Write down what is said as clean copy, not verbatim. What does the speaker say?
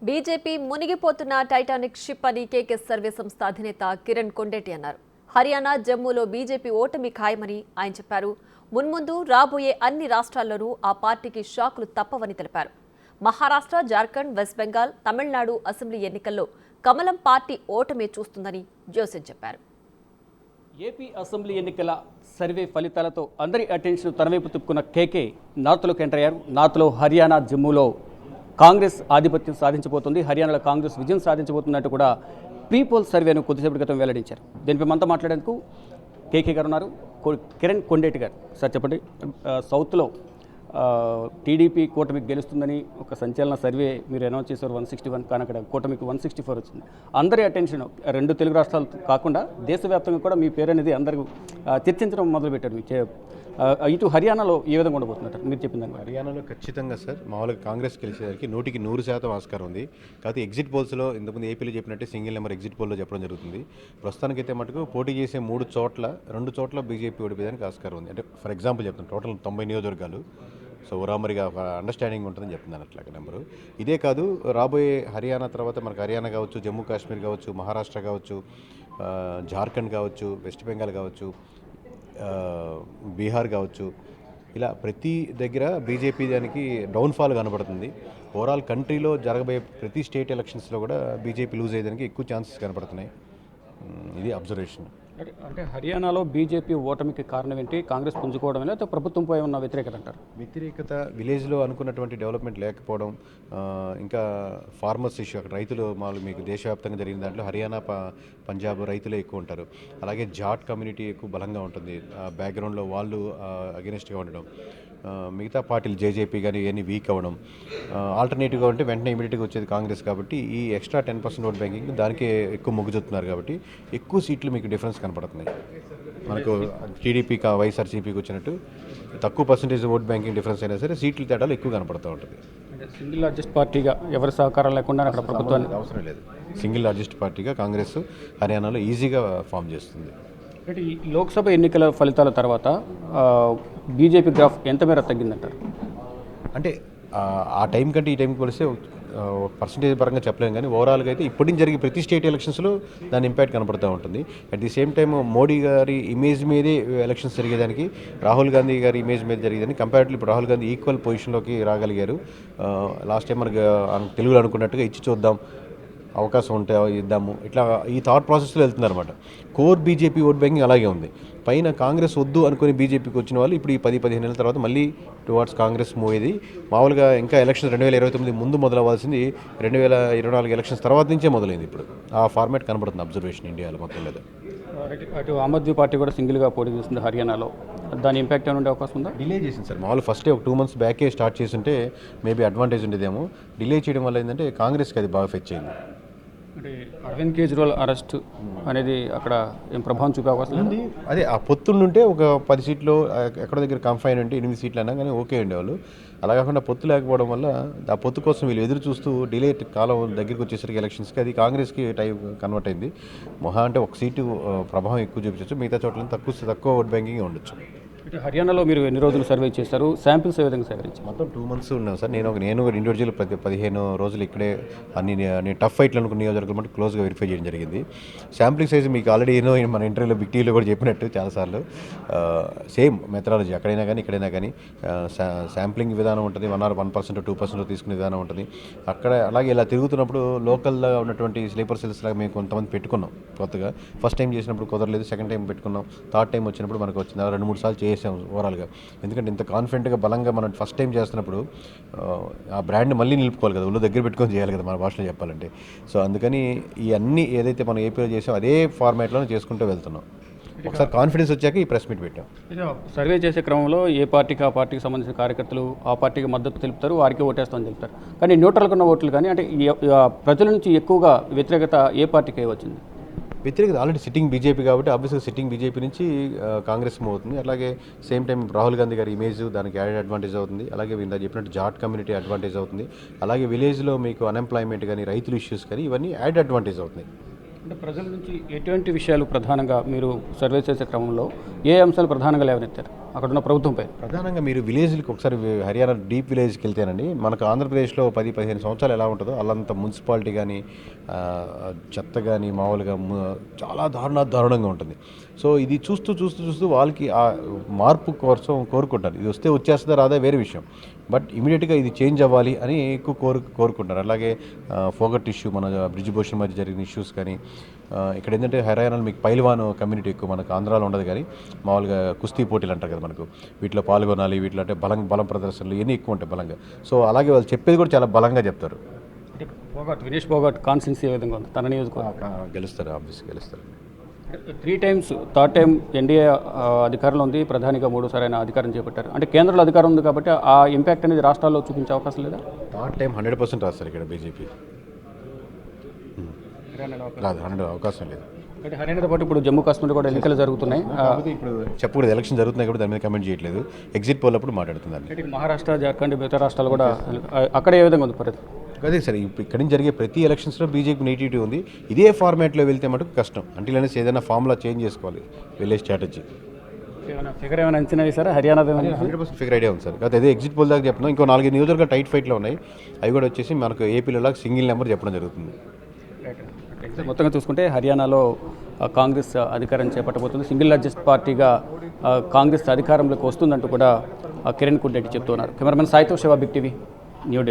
BJP మునిగిపోతున్న Titanic ship అని KK survey సంస్థ అధినేత కిరణ్ కొండేటి అన్నారు. హర్యానా, జమ్మూలో బీజేపీ ఓటమి ఖాయమని ఆయన చెప్పారు. మున్ముందు రాబోయే అన్ని రాష్ట్రాల్లోనూ ఆ పార్టీకి షాకులు తప్పవని తెలిపారు. మహారాష్ట్ర, జార్ఖండ్, వెస్ట్ బెంగాల్, తమిళనాడు అసెంబ్లీ ఎన్నికల్లో కమలం పార్టీ ఓటమి చూస్తుందని జోసెఫ్ చెప్పారు. ఏపీ అసెంబ్లీ ఎన్నికల సర్వే ఫలితాలతో అందరి అటెన్షన్ తనవైపు తిప్పుకున్న కేకే నార్త్లోకి ఎంటర్ అయ్యారు. నార్త్లో హర్యానా, జమ్మూలో కాంగ్రెస్ ఆధిపత్యం సాధించబోతుంది. హర్యానాలో కాంగ్రెస్ విజయం సాధించబోతున్నట్టు కూడా పీపుల్ సర్వేను కొద్దిసేపటి క్రితం వెల్లడించారు. దీనిపై మనతో మాట్లాడేందుకు కేకే గారు ఉన్నారు, కిరణ్ కొండేటి గారు. సార్ చెప్పండి, సౌత్లో టీడీపీ కూటమికి గెలుస్తుందని ఒక సంచలన సర్వే మీరు అనౌన్స్ చేశారు. 161, కానీ అక్కడ కూటమికి 164 వచ్చింది. అందరి అటెన్షన్ రెండు తెలుగు రాష్ట్రాలు కాకుండా దేశవ్యాప్తంగా కూడా మీ పేరు అనేది అందరూ చర్చించడం మొదలుపెట్టారు. ఇటు హర్యానాలో ఏ విధంగా ఉండబోతున్నారు మీరు చెప్పిన దాన్ని? హర్యానాలో ఖచ్చితంగా సార్ మామూలుగా కాంగ్రెస్ గెలిచేసరికి 100% ఆస్కారం ఉంది. కాకపోతే ఎగ్జిట్ పోల్స్లో ఇంతకుముందు ఏపీలో చెప్పినట్టే సింగిల్ నెంబర్ ఎగ్జిట్ పోల్లో చెప్పడం జరుగుతుంది. ప్రస్తుతానికైతే మటుకు పోటీ చేసే 2 చోట్ల బీజేపీ ఓడిపోయేదానికి ఆస్కారం ఉంది. అంటే ఫర్ ఎగ్జాంపుల్ చెప్తాను, టోటల్ 90 నియోజకవర్గాలు. సో ఓరామరిగా ఒక అండర్స్టాండింగ్ ఉంటుందని చెప్తున్నాను అట్లా నెంబరు. ఇదే కాదు, రాబోయే హర్యానా తర్వాత మనకు హర్యానా కావచ్చు, జమ్మూ కాశ్మీర్ కావచ్చు, మహారాష్ట్ర కావచ్చు, జార్ఖండ్ కావచ్చు, వెస్ట్ బెంగాల్ కావచ్చు, బీహార్ కావచ్చు, ఇలా ప్రతి దగ్గర బీజేపీ దానికి డౌన్ఫాల్ కనబడుతుంది. ఓవరాల్ కంట్రీలో జరగబోయే ప్రతి స్టేట్ ఎలక్షన్స్లో కూడా బీజేపీ లూజ్ అయ్యేదానికి ఎక్కువ ఛాన్సెస్ కనబడుతున్నాయి. ఇది అబ్జర్వేషన్. అంటే హర్యానాలో బీజేపీ ఓటమికి కారణం ఏంటి? కాంగ్రెస్ పుంజుకోవడం లేకపోతే ప్రభుత్వంపై ఉన్న వ్యతిరేకత అంటారు? వ్యతిరేకత, విలేజ్లో అనుకున్నటువంటి డెవలప్మెంట్ లేకపోవడం, ఇంకా ఫార్మర్స్ ఇష్యూ. అక్కడ రైతులు మామూలు మీకు దేశవ్యాప్తంగా జరిగిన దాంట్లో హర్యానా, పంజాబ్ రైతులే ఎక్కువ ఉంటారు. అలాగే జాట్ కమ్యూనిటీ ఎక్కువ బలంగా ఉంటుంది. బ్యాక్గ్రౌండ్లో వాళ్ళు అగెనిస్ట్గా ఉండడం, మిగతా పార్టీలు జేజేపీ కానీ ఇవన్నీ వీక్ అవ్వడం, ఆల్టర్నేటివ్గా ఉంటే వెంటనే ఇమీడియట్గా వచ్చేది కాంగ్రెస్. కాబట్టి ఈ ఎక్స్ట్రా 10% ఓట్ బ్యాంకింగ్ దానికే ఎక్కువ మొగ్గు చూపుతున్నారు. కాబట్టి ఎక్కువ సీట్లు మీకు డిఫరెన్స్ కనపడుతున్నాయి. మనకు టీడీపీకి వైఎస్ఆర్సీపీకి వచ్చినట్టు తక్కువ పర్సెంటేజ్ ఓట్ బ్యాంకింగ్ డిఫరెన్స్ అయినా సరే సీట్ల తేడాలు ఎక్కువ కనపడుతూ ఉంటుంది. సింగిల్ లార్జెస్ట్ పార్టీగా ఎవరి సహకారం లేకుండా అక్కడ ప్రభుత్వానికి అవసరం లేదు. సింగిల్ లార్జెస్ట్ పార్టీగా కాంగ్రెస్ హర్యానాలో ఈజీగా ఫామ్ చేస్తుంది. అంటే ఈ లోక్సభ ఎన్నికల ఫలితాల తర్వాత బీజేపీ గ్రాఫ్ ఎంత మేర తగ్గిందంటారు? అంటే ఆ టైం కంటే ఈ టైంకి పోలిస్తే పర్సంటేజ్ పరంగా చెప్పలేము, కానీ ఓవరాల్గా అయితే ఇప్పటి నుంచి జరిగే ప్రతి స్టేట్ ఎలక్షన్స్లో దాని ఇంపాక్ట్ కనపడుతూ ఉంటుంది. At the same time Modi గారి ఇమేజ్ మీదే ఎలక్షన్స్ జరిగేదానికి, రాహుల్ గాంధీ గారి ఇమేజ్ మీద జరిగేదానికి కంపారిటివ్లీ ఇప్పుడు రాహుల్ గాంధీ ఈక్వల్ పొజిషన్లోకి రాగలిగారు. లాస్ట్ టైం మనకు తెలుగులో అనుకున్నట్టుగా ఇచ్చి చూద్దాం, అవకాశం ఉంటే ఇద్దాము, ఇట్లా ఈ థాట్ ప్రాసెస్లో వెళ్తున్నారు అనమాట. కోర్ బీజేపీ ఓట్ బ్యాంకింగ్ అలాగే ఉంది. పైన కాంగ్రెస్ వద్దు అనుకుని బీజేపీకి వచ్చిన వాళ్ళు ఇప్పుడు ఈ 10-15 నెలల తర్వాత మళ్ళీ టువార్డ్స్ కాంగ్రెస్ మూవ్ అయ్యేది. మామూలుగా ఇంకా ఎలక్షన్స్ 2029 ముందు మొదలవ్వాల్సింది 2024 ఎలక్షన్స్ తర్వాత నుంచే మొదలైంది. ఇప్పుడు ఆ ఫార్మాట్ కనబడుతుంది అబ్జర్వేషన్ ఇండియాలో మొత్తం మీద. అటు ఆమ్ ఆద్మీ పార్టీ కూడా సింగిల్గా పోటీ చేస్తుంది హర్యానాలో. దాని ఇంపాక్ట్ ఏమైనా ఉండే అవకాశం ఉందా? డిలే చేసింది సార్. మామూలు ఫస్టే ఒక 2 months బ్యాకే స్టార్ట్ చేస్తుంటే మేబీ అడ్వాంటేజ్ ఉండేదేమో. డిలే చేయడం వల్ల ఏంటంటే కాంగ్రెస్కి అది బాగా ఫెచ్ అయింది. అంటే అరవింద్ కేజ్రీవాల్ అరెస్ట్ అనేది అక్కడ ఏం ప్రభావం చూపే అవకాశం ఉంది? అదే ఆ పొత్తుండుంటే ఒక 10 సీట్లు ఎక్కడ దగ్గర కంఫైన్ ఉంటే 8 సీట్లు అన్నా కానీ ఓకే ఉండేవాళ్ళు. అలా కాకుండా పొత్తు లేకపోవడం వల్ల ఆ పొత్తు కోసం వీళ్ళు ఎదురు చూస్తూ డిలే కాలం దగ్గరికి వచ్చేసరికి ఎలక్షన్స్కి అది కాంగ్రెస్కి టైం కన్వర్ట్ అయింది. మొహా అంటే ఒక సీటు ప్రభావం ఎక్కువ చూపించవచ్చు, మిగతా చోట్ల తక్కువ ఓట్ బ్యాంకింగ్ ఉండొచ్చు. హర్యానాలో మీరు ఎన్ని రోజులు సర్వే చేస్తారు? శాంపిల్స్ ఏ విధంగా సేకరించారు? మొత్తం 2 months ఉన్నాం సార్. నేను ఇండివిజువల్ 15 రోజులు ఇక్కడే నేను టఫ్ ఫైట్లు అనుకున్న నియోజకవర్గం బట్టి క్లోజ్గా వెరిఫై చేయడం జరిగింది. శాంప్లింగ్ సైజ్ మీకు ఆల్రెడీ మన ఇంటర్వ్యూలో బిగ్ టీవీలో కూడా చెప్పినట్టు చాలాసార్లు సేమ్ మెథడాలజీ అక్కడైనా కానీ ఇక్కడైనా కానీ శాంప్లింగ్ విధానం ఉంటుంది. 1% 2% తీసుకునే విధానం ఉంటుంది అక్కడ. అలాగే ఇలా తిరుగుతున్నప్పుడు లోకల్గా ఉన్నటువంటి స్లీపర్ సెల్స్ లాగా మేము కొంతమంది పెట్టుకున్నాం కొత్తగా. ఫస్ట్ టైం చేసినప్పుడు కుదరలేదు, సెకండ్ టైం పెట్టుకున్నాం, థర్డ్ టైం వచ్చినప్పుడు మనకు వచ్చింది. 2-3 సార్లు చేసాం ఓవరాల్గా. ఎందుకంటే ఇంత కాన్ఫిడెంట్గా బలంగా మనం ఫస్ట్ టైం చేస్తున్నప్పుడు ఆ బ్రాండ్ మళ్ళీ నిలుపుకోవాలి కదా, ఒళ్ళు దగ్గర పెట్టుకొని చేయాలి కదా మన భాషలో చెప్పాలంటే. సో అందుకని ఇవన్నీ ఏదైతే మనం ఏపీలో చేసామో అదే ఫార్మాట్లోనే చేసుకుంటూ వెళ్తున్నాం. ఒకసారి కాన్ఫిడెన్స్ వచ్చాక ఈ ప్రెస్ మీట్ పెట్టాం. సర్వే చేసే క్రమంలో ఏ పార్టీకి ఆ పార్టీకి సంబంధించిన కార్యకర్తలు ఆ పార్టీకి మద్దతు తెలుపుతారు, వారికి ఓటేస్తామని తెలుపుతారు. కానీ న్యూట్రల్గా ఉన్న ఓట్లు కానీ అంటే ప్రజల నుంచి ఎక్కువగా వ్యతిరేకత ఏ పార్టీకి వచ్చింది? వ్యతిరేకత ఆల్రెడీ సిట్టింగ్ బీజేపీ కాబట్టి ఆబ్వియస్గా సిట్టింగ్ బీజేపీ నుంచి కాంగ్రెస్ మూవ్ అవుతుంది. అలాగే సేమ్ టైం రాహుల్ గాంధీ గారి ఇమేజ్ దానికి యాడెడ్ అడ్వాంటేజ్ అవుతుంది. అలాగే ఇందా చెప్పినట్టు జాట్ కమ్యూనిటీ అడ్వాంటేజ్ అవుతుంది. అలాగే విలేజ్లో మీకు అన్ఎంప్లాయ్మెంట్ కానీ రైతుల ఇష్యూస్ కానీ ఇవన్నీ యాడ్ అడ్వాంటేజ్ అవుతుంది. అంటే ప్రజల నుంచి ఎటువంటి విషయాలు ప్రధానంగా మీరు సర్వే చేసే క్రమంలో ఏ అంశాలు ప్రధానంగా లేవనెత్తారు? అక్కడున్న ప్రభుత్వంపై? ప్రధానంగా మీరు విలేజ్కి ఒకసారి హర్యానా డీప్ విలేజ్కి వెళ్తేనండి, మనకు ఆంధ్రప్రదేశ్లో 10-15 సంవత్సరాలు ఎలా ఉంటుందో అలాంత మున్సిపాలిటీ కానీ చెత్త కానీ మామూలుగా చాలా దారుణంగా ఉంటుంది. సో ఇది చూస్తూ వాళ్ళకి ఆ మార్పు కోసం కోరుకుంటారు. ఇది వస్తే వచ్చేస్తుందా రాదా వేరే విషయం, బట్ ఇమీడియట్గా ఇది చేంజ్ అవ్వాలి అని ఎక్కువ కోరుకుంటారు. అలాగే ఫోగట్ ఇష్యూ, మన బ్రిడ్జ్ భూషణ్ మధ్య జరిగిన ఇష్యూస్ కానీ, ఇక్కడ ఏంటంటే హర్యానాలో మీకు పైల్వాన్ కమ్యూనిటీ ఎక్కువ, మనకు ఆంధ్రాలో ఉండదు కానీ మామూలుగా కుస్తీ పోటీలు అంటారు కదా మనకు, వీటిలో పాల్గొనాలి, వీటిలో అంటే బలం ప్రదర్శనలు ఇవన్నీ ఎక్కువ ఉంటాయి బలంగా. సో అలాగే వాళ్ళు చెప్పేది కూడా చాలా బలంగా చెప్తారు. వినేష్ ఫోగట్ కాన్స్టిట్యున్సీ ఏ విధంగా ఉంది? తన నియోజకవర్గం గెలుస్తారు, ఆబ్వియస్గా గెలుస్తారు. 3 times థర్డ్ టైం ఎన్డీఏ అధికారంలో ఉంది, ప్రధానిగా 3సారి ఆయన అధికారం చేపట్టారు. అంటే కేంద్రంలో అధికారం ఉంది కాబట్టి ఆ ఇంపాక్ట్ అనేది రాష్ట్రాల్లో చూపించే అవకాశం లేదా? థర్డ్ టైం 100% రాస్తారు ఇక్కడ బీజేపీ, రాదు 100 అవకాశం లేదు. అంటే హర్యానాతో పాటు ఇప్పుడు జమ్మూ కాశ్మీర్ కూడా ఎన్నికలు జరుగుతున్నాయి. ఇప్పుడు చెప్పకూడదు, ఎలక్షన్ జరుగుతున్నాయి కాబట్టి దాని మీద కమెంట్ చేయట్లేదు. ఎగ్జిట్ పోల్ అప్పుడు మాట్లాడుతున్నారు. అంటే మహారాష్ట్ర, జార్ఖండ్, మిగతా రాష్ట్రాలు కూడా అక్కడ ఏ విధంగా ఉంది పరిస్థితి? అదే సరే, ఇప్పుడు ఇక్కడి నుంచి జరిగే ప్రతి ఎలక్షన్స్లో బీజేపీ నెగిటివిటీ ఉంది. ఇదే ఫార్మాట్లో వెళ్తే మటుకు కష్టం. అంటే అనేసి ఏదైనా ఫార్ములా చేంజ్ చేసుకోవాలి, వెళ్ళే స్ట్రాటజీ. ఫిగర్ ఏమైనా అంచనా వేసారా హర్యానా? 100% ఫిగర్ ఐడియా ఉంది సార్. కాదు అదే ఎగ్జిట్ పోల్ దాకా చెప్తున్నాం. ఇంకో 4 నియోజకవర్గాలు టైట్ ఫైట్లో ఉన్నాయి. అవి కూడా వచ్చేసి మనకు ఏపీలో సింగిల్ నెంబర్ చెప్పడం జరుగుతుంది. మొత్తంగా చూసుకుంటే హర్యానాలో కాంగ్రెస్ అధికారం చేపట్టబోతుంది. సింగిల్ లార్జెస్ట్ పార్టీగా కాంగ్రెస్ అధికారంలోకి వస్తుందంటూ కూడా కిరణ్ కొండేటి చెప్తున్నారు. Cameraman సాయితో Shiva, big TV, New Delhi.